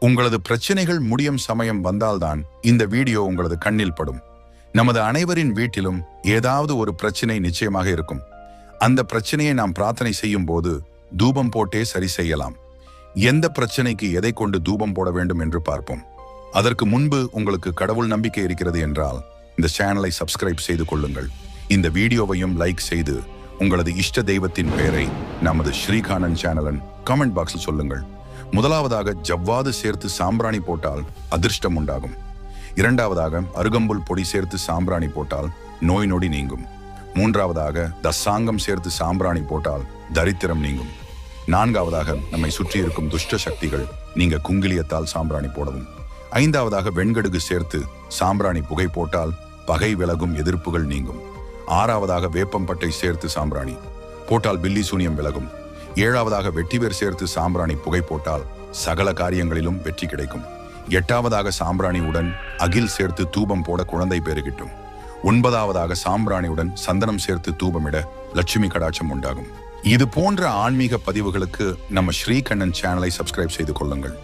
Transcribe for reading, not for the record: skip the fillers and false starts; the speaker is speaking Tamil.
உங்களது பிரச்சனைகள் முடியும் சமயம் வந்தால்தான் இந்த வீடியோ உங்களது கண்ணில் படும். நமது அனைவரின் வீட்டிலும் ஏதாவது ஒரு பிரச்சனை நிச்சயமாக இருக்கும். அந்த பிரச்சனையை நாம் பிரார்த்தனை செய்யும் போது தூபம் போட்டே சரி செய்யலாம். எந்த பிரச்சனைக்கு எதை கொண்டு தூபம் போட வேண்டும் என்று பார்ப்போம். அதற்கு முன்பு உங்களுக்கு கடவுள் நம்பிக்கை இருக்கிறது என்றால் இந்த சேனலை சப்ஸ்கிரைப் செய்து கொள்ளுங்கள். இந்த வீடியோவையும் லைக் செய்து உங்களது இஷ்ட தெய்வத்தின் பெயரை நமது ஸ்ரீகானன் சேனலன் கமெண்ட் பாக்ஸில் சொல்லுங்கள். முதலாவதாக ஜவ்வாது சேர்த்து சாம்பிராணி போட்டால் அதிர்ஷ்டம் உண்டாகும். இரண்டாவதாக அருகம்புல் பொடி சேர்த்து சாம்பிராணி போட்டால் நோய் நொடி நீங்கும். மூன்றாவதாக தசாங்கம் சேர்த்து சாம்பிராணி போட்டால் தரித்திரம் நீங்கும். நான்காவதாக நம்மை சுற்றி இருக்கும் துஷ்ட சக்திகள் நீங்க குங்கிலியத்தால் சாம்பிராணி போடவும். ஐந்தாவதாக வெண்கடுகு சேர்த்து சாம்பிராணி புகை போட்டால் பகை விலகும், எதிர்ப்புகள் நீங்கும். ஆறாவதாக வேப்பம்பட்டை சேர்த்து சாம்பிராணி போட்டால் பில்லி சூனியம் விலகும். ஏழாவதாக வெட்டிவேர் சேர்த்து சாம்பிராணி புகை போட்டால் சகல காரியங்களிலும் வெற்றி கிடைக்கும். எட்டாவதாக சாம்பிராணியுடன் அகில் சேர்த்து தூபம் போட குழந்தை பேறு கிட்டும். ஒன்பதாவதாக சாம்பிராணியுடன் சந்தனம் சேர்த்து தூபமிட லட்சுமி கடாட்சம் உண்டாகும். இது போன்ற ஆன்மீக பதிவுகளுக்கு நம்ம ஸ்ரீகண்ணன் சேனலை சப்ஸ்கிரைப் செய்து கொள்ளுங்கள்.